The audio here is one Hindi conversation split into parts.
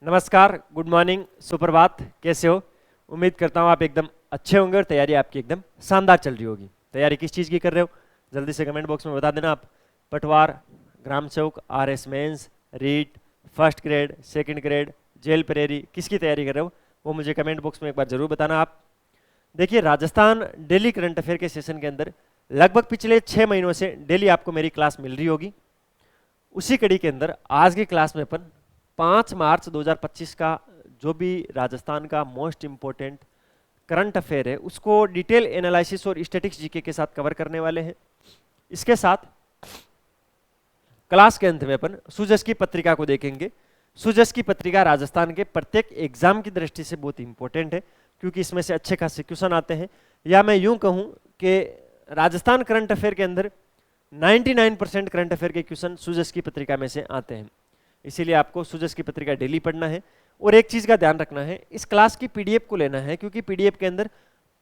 नमस्कार, गुड मॉर्निंग, सुप्रभात। कैसे हो? उम्मीद करता हूँ आप एकदम अच्छे होंगे और तैयारी आपकी एकदम शानदार चल रही होगी। तैयारी किस चीज़ की कर रहे हो जल्दी से कमेंट बॉक्स में बता देना। आप पटवार, ग्राम चौक, RS mains, REET, first grade, second grade, jail प्रेरी, किसकी तैयारी कर रहे हो वो मुझे कमेंट बॉक्स में एक बार जरूर बताना। आप देखिए, राजस्थान डेली करंट अफेयर के सेशन के अंदर लगभग पिछले 6 महीनों से डेली आपको मेरी क्लास मिल रही होगी। उसी कड़ी के अंदर आज की क्लास में अपन 5 मार्च 2025 का जो भी राजस्थान का मोस्ट इंपोर्टेंट करंट अफेयर है उसको डिटेल एनालिसिस और स्टैटिक्स जीके के साथ कवर करने वाले हैं। इसके साथ क्लास के अंत में अपन सुजस की पत्रिका को देखेंगे। सुजस की पत्रिका राजस्थान के प्रत्येक एग्जाम की दृष्टि से बहुत इंपॉर्टेंट है क्योंकि इसमें से अच्छे खासे क्वेश्चन आते हैं, या मैं यूं कहूं कि राजस्थान करंट अफेयर के अंदर 99% करंट अफेयर के क्वेश्चन सुजस की पत्रिका में से आते हैं। इसीलिए आपको सुजस की पत्रिका डेली पढ़ना है। और एक चीज का ध्यान रखना है, इस क्लास की पीडीएफ को लेना है क्योंकि पीडीएफ के अंदर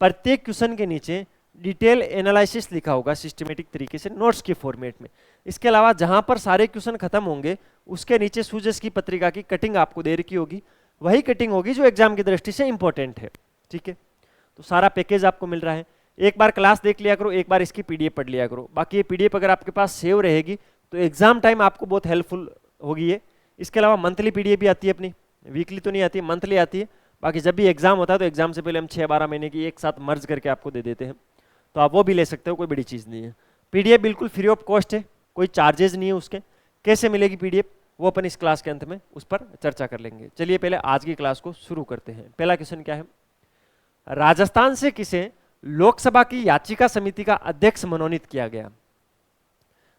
प्रत्येक क्वेश्चन के नीचे डिटेल एनालिसिस लिखा होगा सिस्टमेटिक तरीके से नोट्स के फॉर्मेट में। इसके अलावा जहां पर सारे क्वेश्चन खत्म होंगे उसके नीचे सुजस की पत्रिका की कटिंग आपको दे रखी होगी, वही कटिंग होगी जो एग्जाम की दृष्टि से इंपॉर्टेंट है। ठीक है, तो सारा पैकेज आपको मिल रहा है। एक बार क्लास देख लिया करो, एक बार इसकी पीडीएफ पढ़ लिया करो। बाकी ये पीडीएफ अगर आपके पास सेव रहेगी तो एग्जाम टाइम आपको बहुत हेल्पफुल होगी ये। इसके अलावा मंथली पीडीएफ भी आती है अपनी, वीकली तो नहीं आती है, मंथली आती है। बाकी जब भी एग्जाम होता है तो एग्जाम से पहले हम 6-12 महीने की एक साथ मर्ज करके आपको दे देते हैं, तो आप वो भी ले सकते हो, कोई बड़ी चीज़ नहीं है। पीडीएफ बिल्कुल फ्री ऑफ कॉस्ट है, कोई चार्जेस नहीं है उसके। कैसे मिलेगी पीडीएफ वो अपन इस क्लास के अंत में उस पर चर्चा कर लेंगे। चलिए पहले आज की क्लास को शुरू करते हैं। पहला क्वेश्चन क्या है, राजस्थान से किसे लोकसभा की याचिका समिति का अध्यक्ष मनोनीत किया गया?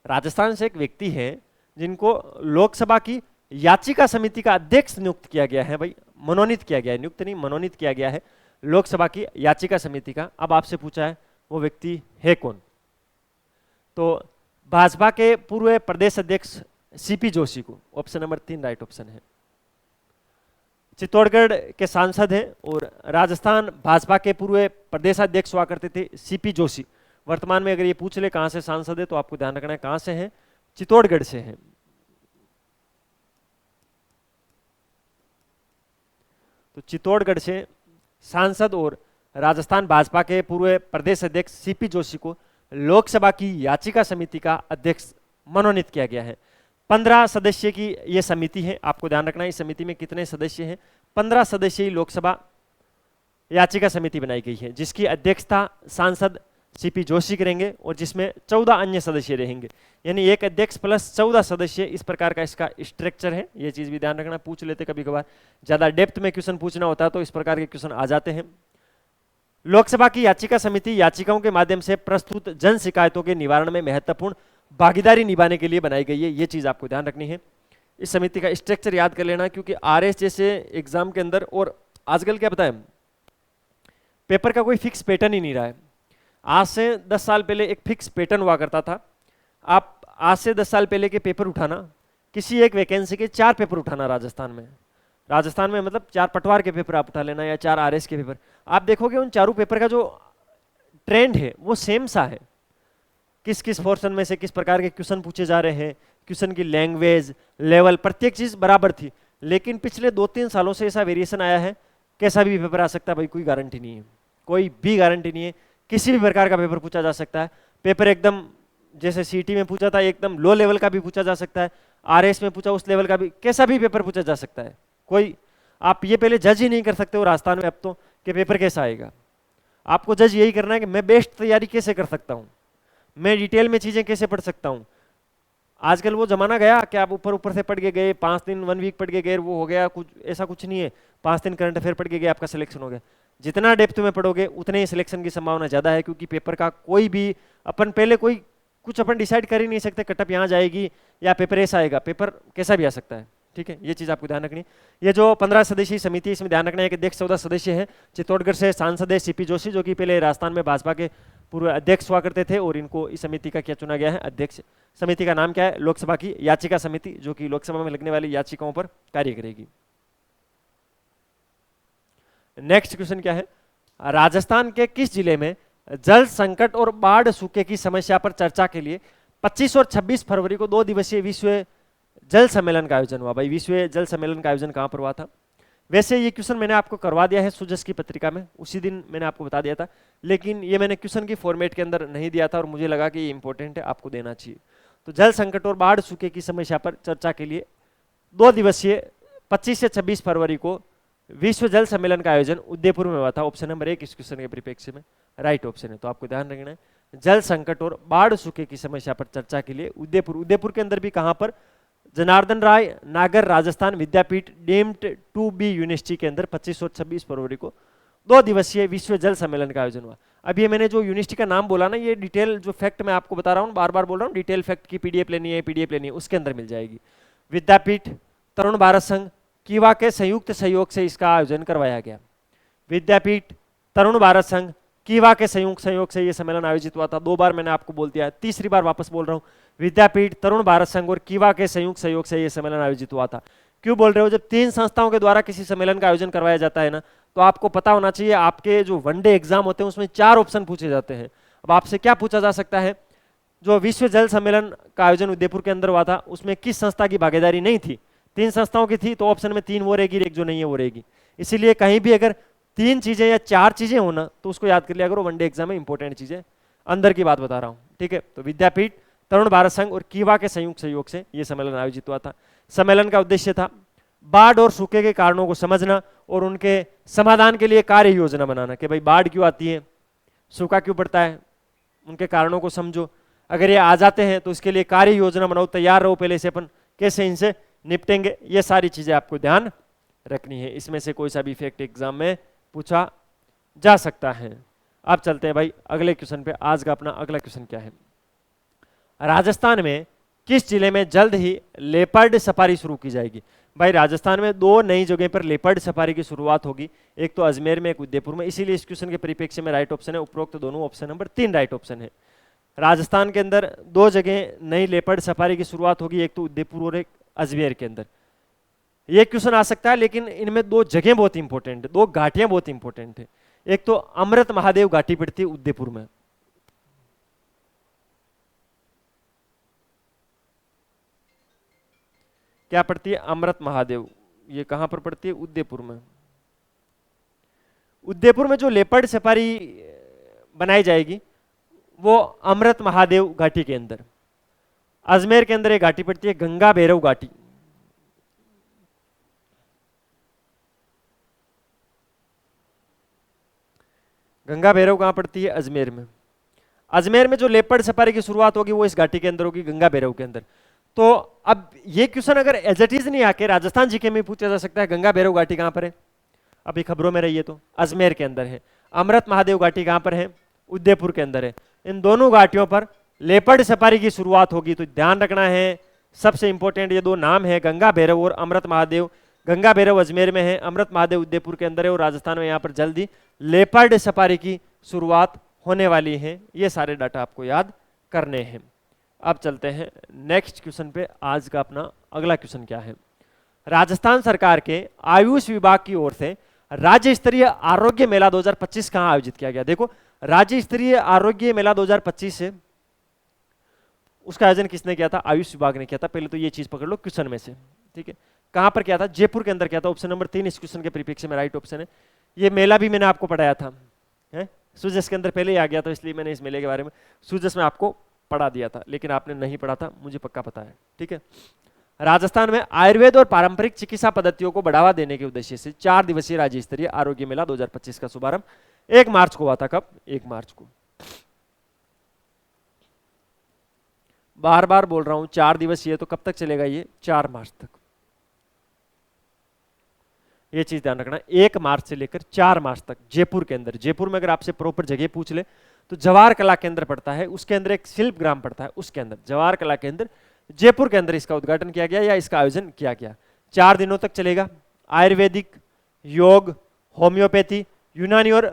राजस्थान से एक व्यक्ति है जिनको लोकसभा की याचिका समिति का अध्यक्ष नियुक्त किया गया है। भाई मनोनीत किया गया है, नियुक्त नहीं, मनोनीत किया गया है लोकसभा की याचिका समिति का। अब आपसे पूछा है वो व्यक्ति है कौन? तो भाजपा के पूर्व प्रदेश अध्यक्ष सीपी जोशी को ऑप्शन नंबर 3 राइट ऑप्शन है। चित्तौड़गढ़ के सांसद हैं और राजस्थान भाजपा के पूर्व प्रदेशाध्यक्ष हुआ करते थे सीपी जोशी। वर्तमान में अगर ये पूछ ले कहां से सांसद है तो आपको ध्यान रखना है कहां से हैं, चित्तौड़गढ़ से हैं। तो चित्तौड़गढ़ से सांसद और राजस्थान भाजपा के पूर्व प्रदेश अध्यक्ष सीपी जोशी को लोकसभा की याचिका समिति का अध्यक्ष मनोनीत किया गया है। 15 सदस्य की यह समिति है। आपको ध्यान रखना है इस समिति में कितने सदस्य हैं, 15 सदस्यीय लोकसभा याचिका समिति बनाई गई है जिसकी अध्यक्षता सांसद सीपी जोशी करेंगे और जिसमें 14 अन्य सदस्य रहेंगे, यानी एक अध्यक्ष प्लस 14 सदस्य। इस प्रकार का इसका स्ट्रक्चर है, ये चीज भी ध्यान रखना। पूछ लेते कभी कभार, ज्यादा डेप्थ में क्वेश्चन पूछना होता है तो इस प्रकार के क्वेश्चन आ जाते हैं। लोकसभा की याचिका समिति याचिकाओं के माध्यम से प्रस्तुत जन शिकायतों के निवारण में महत्वपूर्ण भागीदारी निभाने के लिए बनाई गई है, ये चीज आपको ध्यान रखनी है। इस समिति का स्ट्रक्चर याद कर लेना क्योंकि आरएस जैसे एग्जाम के अंदर, और आजकल क्या बताएं, पेपर का कोई फिक्स पैटर्न ही नहीं रहा है। आज से 10 साल पहले एक फिक्स पैटर्न हुआ करता था। आप आज से 10 साल पहले के पेपर उठाना, किसी एक वैकेंसी के 4 पेपर उठाना राजस्थान में मतलब 4 पटवार के पेपर आप उठा लेना या 4 आरएस के पेपर, आप देखोगे उन चारों पेपर का जो ट्रेंड है वो सेम सा है। किस किस पोर्शन में से किस प्रकार के क्वेश्चन पूछे जा रहे हैं, क्वेश्चन की लैंग्वेज, लेवल, प्रत्येक चीज बराबर थी। लेकिन पिछले 2-3 सालों से ऐसा वेरिएशन आया है, कैसा भी पेपर आ सकता है भाई, कोई गारंटी नहीं है, कोई भी गारंटी नहीं है। किसी भी प्रकार का पेपर पूछा जा सकता है। पेपर एकदम जैसे सीटी में पूछा था एकदम लो लेवल का भी पूछा जा सकता है, आरएस में पूछा उस लेवल का भी, कैसा भी पेपर पूछा जा सकता है। कोई आप ये पहले जज ही नहीं कर सकते हो राजस्थान में अब तो कि पेपर कैसा आएगा। आपको जज यही करना है कि मैं बेस्ट तैयारी कैसे कर सकता हूँ, मैं डिटेल में चीजें कैसे पढ़ सकता हूँ। आजकल वो जमाना गया कि आप ऊपर ऊपर से पढ़ के गए, 5 दिन 1 वीक पढ़ के गए, वो हो गया, कुछ ऐसा कुछ नहीं है। 5 दिन करंट अफेयर पढ़ के गए, आपका सिलेक्शन हो गया। जितना डेप्थ में पढ़ोगे उतने ही सिलेक्शन की संभावना ज्यादा है क्योंकि पेपर का कोई भी अपन पहले कोई कुछ अपन डिसाइड कर ही नहीं सकते, कटअप यहाँ जाएगी या पेपर ऐसा आएगा, पेपर कैसा भी आ सकता है। ठीक है, ये चीज आपको ध्यान रखनी। ये जो 15 सदस्यीय समिति, इसमें ध्यान रखना है कि अध्यक्ष 14 सदस्य हैं। चित्तौड़गढ़ से सांसद है सीपी जोशी जो कि पहले राजस्थान में भाजपा के पूर्व अध्यक्ष हुआ करते थे और इनको इस समिति का क्या चुना गया है, अध्यक्ष। समिति का नाम क्या है, लोकसभा की याचिका समिति, जो कि लोकसभा में लगने वाली याचिकाओं पर कार्य करेगी। नेक्स्ट क्वेश्चन क्या है, राजस्थान के किस जिले में जल संकट और बाढ़ सूखे की समस्या पर चर्चा के लिए 25 और 26 फरवरी को 2 दिवसीय विश्व जल सम्मेलन का आयोजन हुआ। भाई विश्व जल सम्मेलन का आयोजन कहाँ पर हुआ था? वैसे ये क्वेश्चन मैंने आपको करवा दिया है सूजस की पत्रिका में, उसी दिन मैंने आपको बता दिया था, लेकिन ये मैंने क्वेश्चन की फॉर्मेट के अंदर नहीं दिया था और मुझे लगा कि ये इंपॉर्टेंट है, आपको देना चाहिए। तो जल संकट और बाढ़ सूखे की समस्या पर चर्चा के लिए 2 दिवसीय 25 से 26 फरवरी को विश्व जल सम्मेलन का आयोजन उदयपुर में हुआ था। ऑप्शन नंबर 1 इस क्वेश्चन के परिप्रेक्ष्य में राइट ऑप्शन है। तो आपको ध्यान रखना है, जल संकट और बाढ़ सूखे की समस्या पर चर्चा के लिए उदयपुर के अंदर भी कहां पर? जनार्दन राय नागर राजस्थान विद्यापीठ डीम्ड टू बी यूनिवर्सिटी के अंदर 25 और 26 फरवरी को 2 दिवसीय विश्व जल सम्मेलन का आयोजन हुआ। अब ये मैंने जो यूनिवर्सिटी का नाम बोला ना, ये डिटेल जो फैक्ट मैं आपको बता रहा हूँ, बार बार बोल रहा हूँ, डिटेल फैक्ट की पीडीएफ लेनी है, उसके अंदर मिल जाएगी। विद्यापीठ तरुण भारत संघ कीवा के संयुक्त सहयोग से इसका आयोजन करवाया गया। विद्यापीठ तरुण भारत संघ कीवा के संयुक्त सहयोग से यह सम्मेलन आयोजित हुआ था। 2 बार मैंने आपको बोल दिया है, तीसरी बार वापस बोल रहा हूँ, विद्यापीठ तरुण भारत संघ और कीवा के संयुक्त सहयोग से यह सम्मेलन आयोजित हुआ था। क्यों बोल रहे हो? जब 3 संस्थाओं के द्वारा किसी सम्मेलन का आयोजन करवाया जाता है ना, तो आपको पता होना चाहिए, आपके जो वनडे एग्जाम होते हैं उसमें 4 ऑप्शन पूछे जाते हैं। अब आपसे क्या पूछा जा सकता है? जो विश्व जल सम्मेलन का आयोजन उदयपुर के अंदर हुआ था उसमें किस संस्था की भागीदारी नहीं थी? 3 संस्थाओं की थी, तो ऑप्शन में 3 वो रहेगी, एक जो नहीं है वो रहेगी। इसीलिए कहीं भी अगर 3 चीजें या 4 चीजें होना तो उसको याद कर लिया करो, वनडे एग्जाम में इंपॉर्टेंट चीजें, अंदर की बात बता रहा हूं, ठीक है। तो विद्यापीठ तरुण भारत संघ और कीवा के संयुक्त सहयोग से यह सम्मेलन आयोजित हुआ था। सम्मेलन का उद्देश्य था बाढ़ और सूखे के कारणों को समझना और उनके समाधान के लिए कार्य योजना बनाना, कि भाई बाढ़ क्यों आती है, सूखा क्यों पड़ता है, उनके कारणों को समझो, अगर ये आ जाते हैं तो इसके लिए कार्य योजना बनाओ, तैयार रहो पहले से, अपन कैसे इनसे निपटेंगे, ये सारी चीजें आपको ध्यान रखनी है। इसमें से कोई सा भी फैक्ट एग्जाम में पूछा जा सकता है। अब चलते हैं भाई अगले क्वेश्चन पे। आज का अपना अगला क्वेश्चन क्या है? राजस्थान में किस जिले में जल्द ही लेपर्ड सफारी शुरू की जाएगी? भाई राजस्थान में 2 नई जगह पर लेपर्ड सफारी की शुरुआत होगी, एक तो अजमेर में, एक उदयपुर में। इसीलिए इस क्वेश्चन के परिप्रेक्ष्य में राइट ऑप्शन है उपरोक्त दोनों, ऑप्शन नंबर 3 राइट ऑप्शन है। राजस्थान के अंदर 2 जगह नई लेपर्ड सफारी की शुरुआत होगी, एक तो उदयपुर और एक अजमेर के अंदर। ये क्वेश्चन आ सकता है, लेकिन इनमें 2 जगह बहुत इंपॉर्टेंट है, 2 घाटियां बहुत इंपॉर्टेंट है। एक तो अमृत महादेव घाटी पड़ती है उदयपुर में, क्या पड़ती है? अमृत महादेव। ये कहां पर पड़ती है? उदयपुर में। उदयपुर में जो लेपर्ड सफारी बनाई जाएगी वो अमृत महादेव घाटी के अंदर। अजमेर के अंदर एक घाटी पड़ती है गंगा भैरव घाटी। गंगा भैरव कहां पड़ती है? अजमेर में। अजमेर में जो लेपर्ड सफारी की शुरुआत होगी वो इस घाटी के अंदर होगी, गंगा भैरव के अंदर। तो अब ये क्वेश्चन अगर एज इट इज नहीं आके राजस्थान जीके में पूछा जा सकता है, गंगा भैरव घाटी कहां पर है? अभी खबरों में रही है तो अजमेर के अंदर है। अमृत महादेव घाटी कहां पर है? उदयपुर के अंदर है। इन दोनों घाटियों पर लेपर्ड सफारी की शुरुआत होगी, तो ध्यान रखना है, सबसे इंपॉर्टेंट ये 2 नाम है, गंगा भैरव और अमृत महादेव। गंगा भैरव अजमेर में है, अमृत महादेव उदयपुर के अंदर है, और राजस्थान में यहाँ पर जल्दी लेपर्ड सफारी की शुरुआत होने वाली है। ये सारे डाटा आपको याद करने हैं। अब चलते हैं नेक्स्ट क्वेश्चन पे। आज का अपना अगला क्वेश्चन क्या है? राजस्थान सरकार के आयुष विभाग की ओर से राज्य स्तरीय आरोग्य मेला 2025 कहां आयोजित किया गया? देखो, राज्य स्तरीय आरोग्य मेला 2025 है, उसका आयोजन किसने किया था? आयुष विभाग ने किया था। पहले तो ये चीज पकड़ लो क्वेश्चन में से, ठीक है। कहां पर किया था? जयपुर के अंदर किया था। ऑप्शन नंबर 3 इस क्वेश्चन के परिप्रेक्ष्य में राइट ऑप्शन है। ये मेला भी मैंने आपको पढ़ाया था, है सूजस के अंदर पहले ही आ गया था, इसलिए मैंने इस मेले के बारे में सूजस में आपको पढ़ा दिया था, लेकिन आपने नहीं पढ़ा था, मुझे पक्का पता है, ठीक है। राजस्थान में आयुर्वेद और पारंपरिक चिकित्सा पद्धतियों को बढ़ावा देने के उद्देश्य से 4 दिवसीय राज्य स्तरीय आरोग्य मेला 2025 का शुभारंभ 1 मार्च को हुआ था। कब? 1 मार्च को। बार बार बोल रहा हूं 4 दिवसीय, तो कब तक चलेगा ये? 4 मार्च तक। ये चीज ध्यान रखना, 1 मार्च से लेकर 4 मार्च तक जयपुर के अंदर। जयपुर में अगर आपसे प्रॉपर जगह पूछ ले तो जवाहर कला केंद्र पड़ता है, उसके अंदर एक शिल्प ग्राम पड़ता है, उसके अंदर जवाहर कला केंद्र जयपुर के अंदर इसका उद्घाटन किया गया या इसका आयोजन किया गया। 4 दिनों तक चलेगा। आयुर्वेदिक, योग, होम्योपैथी, यूनानी और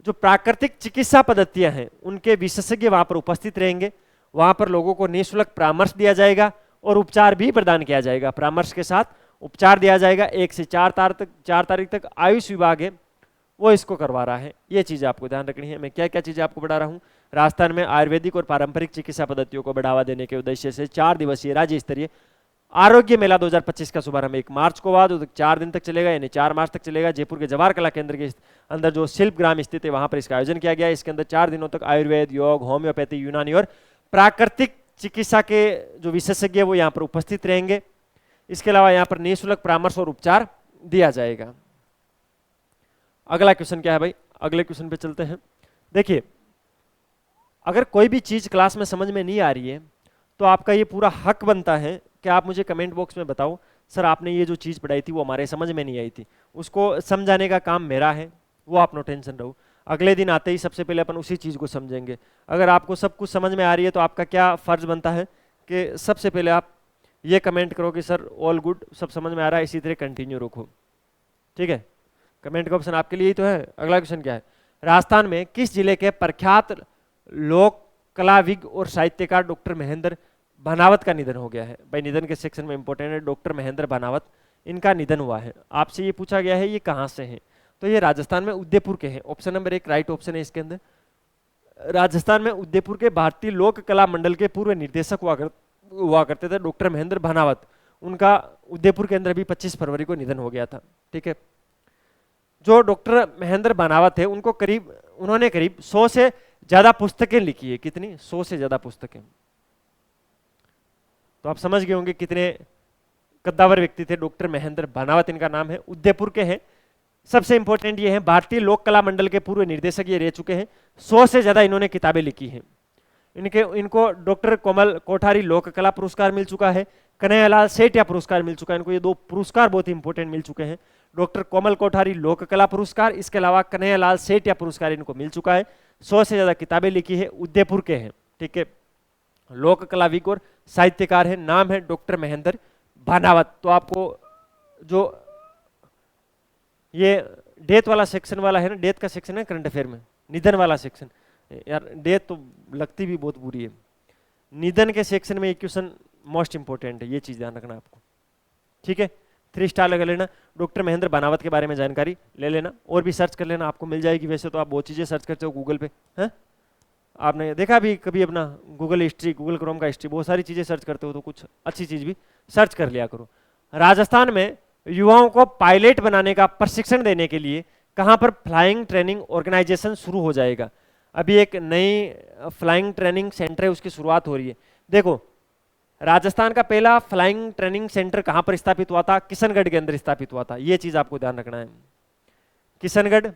जो प्राकृतिक चिकित्सा पद्धतियां हैं उनके विशेषज्ञ वहां पर उपस्थित रहेंगे। वहां पर लोगों को निःशुल्क परामर्श दिया जाएगा और उपचार भी प्रदान किया जाएगा। परामर्श के साथ उपचार दिया जाएगा। 1 से 4 तारीख तक आयुष विभाग है वो इसको करवा रहा है। ये चीज आपको ध्यान रखनी है। मैं क्या क्या चीजें आपको बता रहा हूँ? राजस्थान में आयुर्वेदिक और पारंपरिक चिकित्सा पद्धतियों को बढ़ावा देने के उद्देश्य से 4 दिवसीय राज्य स्तरीय आरोग्य मेला 2025 का शुभारंभ 1 मार्च को हुआ, जो 4 दिन तक चलेगा, यानी 4 मार्च तक चलेगा। जयपुर के जवाहर कला केंद्र के अंदर जो शिल्प ग्राम स्थित है वहां पर इसका आयोजन किया गया है। इसके अंदर 4 दिनों तक आयुर्वेद, योग, होम्योपैथी, यूनानी और प्राकृतिक चिकित्सा के जो विशेषज्ञ है वो यहाँ पर उपस्थित रहेंगे। इसके अलावा यहाँ पर निःशुल्क परामर्श और उपचार दिया जाएगा। अगला क्वेश्चन क्या है भाई, अगले क्वेश्चन पे चलते हैं। देखिए, अगर कोई भी चीज क्लास में समझ में नहीं आ रही है तो आपका ये पूरा हक बनता है कि आप मुझे कमेंट बॉक्स में बताओ, सर आपने ये जो चीज पढ़ाई थी वो हमारे समझ में नहीं आई थी, उसको समझाने का काम मेरा है, वो आप नो टेंशन रहो। अगले दिन आते ही सबसे पहले अपन उसी चीज को समझेंगे। अगर आपको सब कुछ समझ में आ रही है तो आपका क्या फर्ज बनता है कि सबसे पहले आप ये कमेंट करो कि सर ऑल गुड, सब समझ में आ रहा है, इसी तरह कंटिन्यू रखो। ठीक है, कमेंट का ऑप्शन आपके लिए ही तो है। अगला क्वेश्चन क्या है, राजस्थान में किस जिले के प्रख्यात लोक कलाविद और साहित्यकार डॉक्टर महेंद्र बनावत का निधन हो गया है? भाई निधन के सेक्शन में इंपॉर्टेंट है, डॉक्टर महेंद्र बनावत, इनका निधन हुआ है। आपसे ये पूछा गया है ये कहाँ से है, तो ये राजस्थान में उदयपुर के हैं। ऑप्शन नंबर 1 राइट ऑप्शन है इसके अंदर। राजस्थान में उदयपुर के भारतीय लोक कला मंडल के पूर्व निर्देशक हुआ करते थे डॉक्टर महेंद्र बनावत। उनका उदयपुर के अंदर भी 25 फरवरी को निधन हो गया था। ठीक है, जो डॉक्टर महेंद्र बनावत है उन्होंने करीब 100 से ज्यादा पुस्तकें लिखी है। कितनी? 100 से ज्यादा पुस्तकें। तो आप समझ गए होंगे कितने कद्दावर व्यक्ति थे डॉक्टर महेंद्र बनावत, इनका नाम है, उदयपुर के हैं। सबसे इंपॉर्टेंट ये है भारतीय लोक कला मंडल के पूर्व निर्देशक ये रह चुके हैं। 100 से ज्यादा इन्होंने किताबें लिखी हैं। इनको डॉक्टर कोमल कोठारी लोक कला पुरस्कार मिल चुका है, कन्हैयालाल सेठिया पुरस्कार मिल चुका है। इनको ये 2 पुरस्कार बहुत ही इंपॉर्टेंट मिल चुके हैं, डॉक्टर कोमल कोठारी लोक कला पुरस्कार, इसके अलावा कन्हैयालाल सेठिया पुरस्कार इनको मिल चुका है। 100 से ज्यादा किताबें लिखी है, उदयपुर के हैं। ठीक है, लोक कलाविद और साहित्यकार है, नाम है डॉक्टर महेंद्र बनावत। तो आपको जो ये डेथ वाला सेक्शन वाला है ना, डेथ का सेक्शन है करंट अफेयर में, निधन वाला सेक्शन, यार डेथ तो लगती भी बहुत बुरी है, निधन के सेक्शन में ये क्वेश्चन मोस्ट इंपोर्टेंट है, ये चीज ध्यान रखना आपको। ठीक है, 3 स्टार लगा लेना। डॉक्टर महेंद्र बनावत के बारे में जानकारी ले लेना, और भी सर्च कर लेना, आपको मिल जाएगी। वैसे तो आप बहुत चीजें सर्च करते हो गूगल पे, हैं? आपने देखा भी कभी अपना गूगल हिस्ट्री, गूगल क्रोम का हिस्ट्री, बहुत सारी चीजें सर्च करते हो, तो कुछ अच्छी चीज भी सर्च कर लिया करो। राजस्थान में युवाओं को पायलट बनाने का प्रशिक्षण देने के लिए कहां पर फ्लाइंग ट्रेनिंग ऑर्गेनाइजेशन शुरू हो जाएगा? अभी एक नई फ्लाइंग ट्रेनिंग सेंटर है, उसकी शुरुआत हो रही है। देखो, राजस्थान का पहला फ्लाइंग ट्रेनिंग सेंटर कहां पर स्थापित हुआ था? किशनगढ़ के अंदर स्थापित हुआ था। यह चीज आपको ध्यान रखना है। किशनगढ़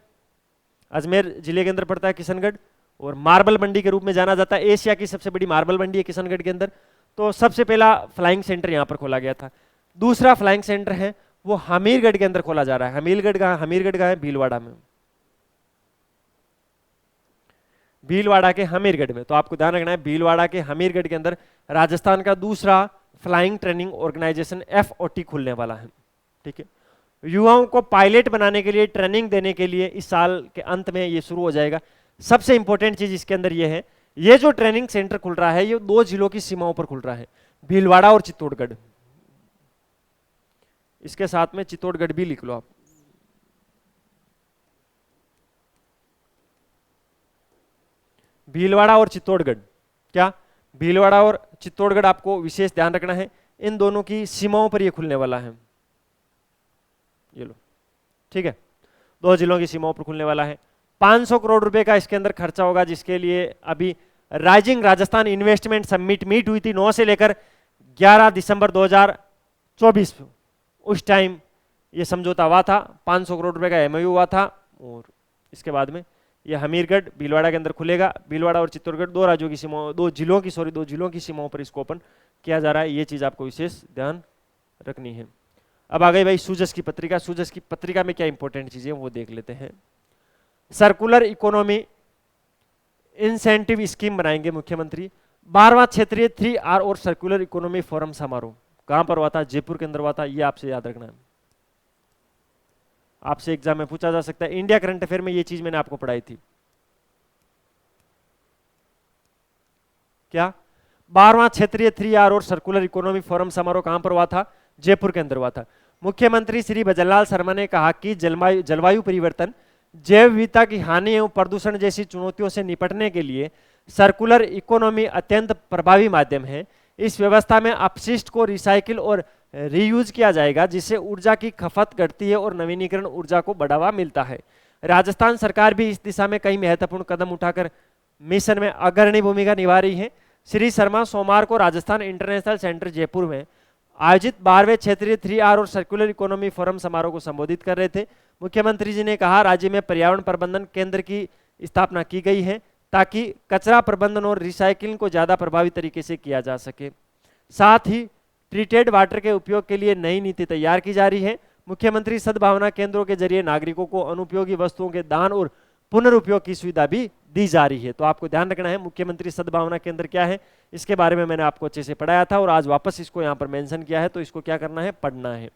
अजमेर जिले के अंदर पड़ता है किशनगढ़, और मार्बल मंडी के रूप में जाना जाता है। एशिया की सबसे बड़ी मार्बल मंडी है किशनगढ़ के अंदर। तो सबसे पहला फ्लाइंग सेंटर यहां पर खोला गया था। दूसरा फ्लाइंग सेंटर है वो हमीरगढ़ के अंदर खोला जा रहा है। हमीरगढ़ का है भीलवाड़ा में, भीलवाड़ा के हमीरगढ़ में। तो आपको ध्यान रखना है, भीलवाड़ा के हमीरगढ़ के अंदर राजस्थान का दूसरा फ्लाइंग ट्रेनिंग ऑर्गेनाइजेशन FOT खुलने वाला है। ठीक है, युवाओं को पायलट बनाने के लिए ट्रेनिंग देने के लिए इस साल के अंत में ये शुरू हो जाएगा। सबसे इंपॉर्टेंट चीज इसके अंदर ये है, ये जो ट्रेनिंग सेंटर खुल रहा है ये 2 जिलों की सीमाओं पर खुल रहा है, भीलवाड़ा और चित्तौड़गढ़। इसके साथ में चित्तौड़गढ़ भी लिख लो आप। भीलवाड़ा और चित्तौड़गढ़, क्या भीलवाड़ा और चित्तौड़गढ़ आपको विशेष ध्यान रखना है, इन दोनों की सीमाओं पर ये खुलने वाला है। ये लो, ठीक है, 2 जिलों की सीमाओं पर खुलने वाला है। 500 करोड़ रुपए का इसके अंदर खर्चा होगा, जिसके लिए अभी rising Rajasthan investment summit meet हुई थी 9 से लेकर 11 दिसंबर 2024। उस टाइम ये समझौता हुआ था, 500 करोड़ रुपए का MOU हुआ था, और इसके बाद में ये हमीरगढ़ भीलवाड़ा के अंदर खुलेगा। भीलवाड़ा और चित्तौड़गढ़ 2 राज्यों की सीमाओं, 2 जिलों की सीमाओं पर इसको ओपन किया जा रहा है। ये चीज आपको विशेष ध्यान रखनी है। अब आ गई भाई सूजस की पत्रिका। सूजस की पत्रिका में क्या इंपॉर्टेंट चीजें वो देख लेते हैं। सर्कुलर इकोनॉमी इंसेंटिव स्कीम बनाएंगे मुख्यमंत्री। 12वां क्षेत्रीय 3R और सर्कुलर इकोनॉमी फोरम समारोह कहां पर हुआ था? जयपुर के अंदर हुआ था। ये आपसे याद रखना है, आपसे एग्जाम में पूछा जा सकता है। इंडिया करंट अफेयर में ये चीज मैंने आपको पढ़ाई थी। क्या 12वां क्षेत्रीय 3R और सर्कुलर इकोनॉमी फोरम समारोह कहां पर हुआ था? जयपुर के अंदर हुआ था। मुख्यमंत्री श्री भजनलाल शर्मा ने कहा कि जलवायु परिवर्तन, जैव विविधता की हानि एवं प्रदूषण जैसी चुनौतियों से निपटने के लिए सर्कुलर इकोनॉमी अत्यंत प्रभावी माध्यम है। इस व्यवस्था में अपशिष्ट को रिसाइकिल और रीयूज किया जाएगा, जिससे ऊर्जा की खपत घटती है और नवीनीकरण ऊर्जा को बढ़ावा मिलता है। राजस्थान सरकार भी इस दिशा में कई महत्वपूर्ण कदम उठाकर मिशन में अग्रणी भूमिका निभा रही है। श्री शर्मा सोमवार को राजस्थान इंटरनेशनल सेंटर जयपुर में आयोजित 12वें क्षेत्रीय 3R और सर्कुलर इकोनॉमी फोरम समारोह को संबोधित कर रहे थे। मुख्यमंत्री जी ने कहा, राज्य में पर्यावरण प्रबंधन केंद्र की स्थापना की गई है ताकि कचरा प्रबंधन और रिसाइकिलिंग को ज्यादा प्रभावी तरीके से किया जा सके। साथ ही ट्रीटेड वाटर के उपयोग के लिए नई नीति तैयार की जा रही है। मुख्यमंत्री सद्भावना केंद्रों के जरिए नागरिकों को अनुपयोगी वस्तुओं के दान और पुनर्उपयोग की सुविधा भी दी जा रही है। तो आपको ध्यान रखना है, मुख्यमंत्री सद्भावना केंद्र क्या है, इसके बारे में मैंने आपको अच्छे से पढ़ाया था और आज वापस इसको यहाँ पर मेंशन किया है, तो इसको क्या करना है, पढ़ना है।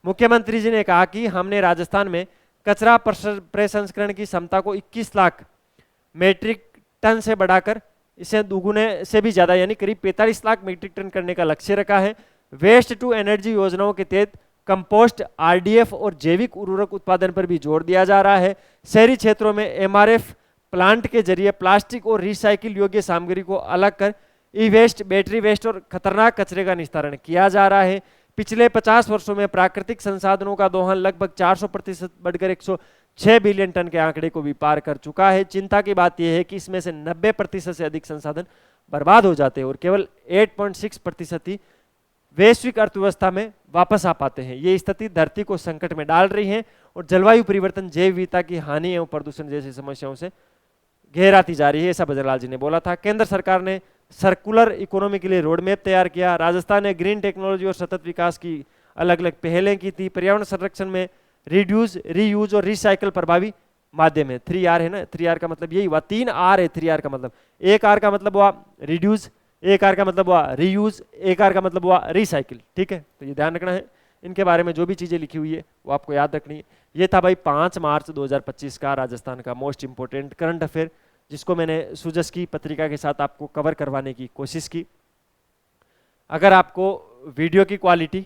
मुख्यमंत्री जी ने कहा कि हमने राजस्थान में कचरा प्रसंस्करण की क्षमता को 21 लाख मीट्रिक टन से बढ़ाकर इसे दुगुने से भी ज्यादा यानी करीब 45 लाख मीट्रिक टन करने का लक्ष्य रखा है। वेस्ट टू एनर्जी योजनाओं के तहत कंपोस्ट, आरडीएफ और जैविक उर्वरक उत्पादन पर भी जोर दिया जा रहा है। शहरी क्षेत्रों में एमआरएफ प्लांट के जरिए प्लास्टिक और रिसाइकिल योग्य सामग्री को अलग कर ई वेस्ट, बैटरी वेस्ट और खतरनाक कचरे का निस्तारण किया जा रहा है। पिछले 50 वर्षों में प्राकृतिक संसाधनों का दोहन लगभग 400% बढ़कर 106 बिलियन टन के आंकड़े को भी पार कर चुका है। चिंता की बात यह है कि इसमें से 90% से अधिक संसाधन बर्बाद हो जाते हैं और केवल 8.6% ही वैश्विक अर्थव्यवस्था में वापस आ पाते हैं। ये स्थिति धरती को संकट में डाल रही है और जलवायु परिवर्तन, जैव विविधता की हानि एवं प्रदूषण जैसी समस्याओं से गहराती जा रही है, ऐसा बजरलाल जी ने बोला था। केंद्र सरकार ने सर्कुलर इकोनॉमी के लिए रोड मैप तैयार किया। राजस्थान ने ग्रीन टेक्नोलॉजी और सतत विकास की अलग अलग पहलें की थी। पर्यावरण संरक्षण में रिड्यूस, रीयूज और रिसाइकल प्रभावी माध्यम है। 3R है ना, 3R का मतलब यही हुआ, 3R है 3R का मतलब। एक R का मतलब हुआ रिड्यूस, एक R का मतलब हुआ रीयूज, एक R का मतलब हुआ रिसाइकिल। ठीक है, तो ये ध्यान रखना है। इनके बारे में जो भी चीजें लिखी हुई है वो आपको याद रखनी है। ये था भाई 5 मार्च 2025 का राजस्थान का मोस्ट इंपोर्टेंट करंट अफेयर, जिसको मैंने सुजस की पत्रिका के साथ आपको कवर करवाने की कोशिश की। अगर आपको वीडियो की क्वालिटी,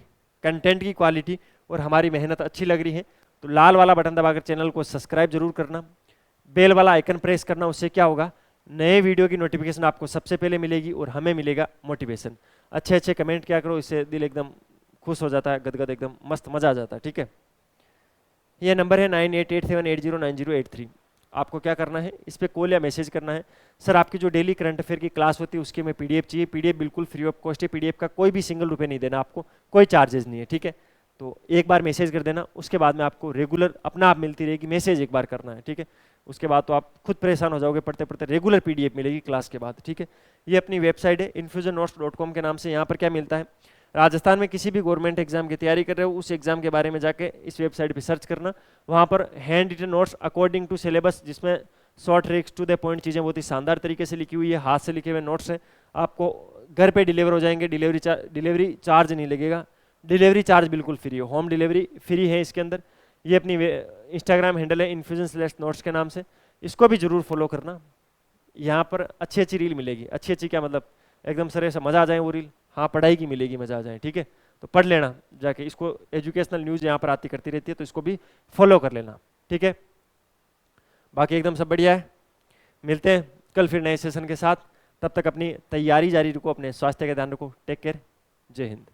कंटेंट की क्वालिटी और हमारी मेहनत अच्छी लग रही है तो लाल वाला बटन दबाकर चैनल को सब्सक्राइब जरूर करना, बेल वाला आइकन प्रेस करना। उससे क्या होगा, नए वीडियो की नोटिफिकेशन आपको सबसे पहले मिलेगी और हमें मिलेगा मोटिवेशन। अच्छे अच्छे कमेंट क्या करो, इससे दिल एकदम खुश हो जाता है, गदगद एकदम मस्त मजा आ जाता है। ठीक है, ये नंबर है 9887809083। आपको क्या करना है, इस पर कॉल या मैसेज करना है। सर आपकी जो डेली करंट अफेयर की क्लास होती है उसकी हमें पीडीएफ चाहिए। पीडीएफ बिल्कुल फ्री ऑफ कॉस्ट है, पीडीएफ का कोई भी सिंगल रुपये नहीं देना आपको, कोई चार्जेस नहीं है। ठीक है, तो एक बार मैसेज कर देना, उसके बाद में आपको रेगुलर अपना आप मिलती रहेगी। मैसेज एक बार करना है, ठीक है, उसके बाद तो आप खुद परेशान हो जाओगे पढ़ते पढ़ते। रेगुलर पीडीएफ मिलेगी क्लास के बाद। ठीक है, ये अपनी वेबसाइट है infusionnotes.com के नाम से। यहाँ पर क्या मिलता है, राजस्थान में किसी भी गवर्नमेंट एग्जाम की तैयारी कर रहे हो उस एग्जाम के बारे में जाके इस वेबसाइट पे सर्च करना। वहाँ पर hand written notes according to syllabus, जिसमें short tricks to the point चीज़ें बहुत ही शानदार तरीके से लिखी हुई है, हाथ से लिखे हुए नोट्स हैं, आपको घर पे डिलीवर हो जाएंगे। डिलीवरी चार्ज नहीं लगेगा, डिलीवरी चार्ज बिल्कुल फ्री है, होम डिलीवरी फ्री है इसके अंदर। ये अपनी इंस्टाग्राम हैंडल है infusion/notes के नाम से, इसको भी जरूर फॉलो करना। यहाँ पर अच्छी अच्छी रील मिलेगी। अच्छी अच्छी क्या मतलब, एकदम सर ऐसा मजा आ जाए वो रील, हाँ पढ़ाई की मिलेगी, मजा आ जाए। ठीक है, तो पढ़ लेना जाके, इसको एजुकेशनल न्यूज़ यहाँ पर आती करती रहती है, तो इसको भी फॉलो कर लेना। ठीक है, बाकी एकदम सब बढ़िया है। मिलते हैं कल फिर नए सेशन के साथ, तब तक अपनी तैयारी जारी रखो, अपने स्वास्थ्य का ध्यान रखो। टेक केयर, जय हिंद।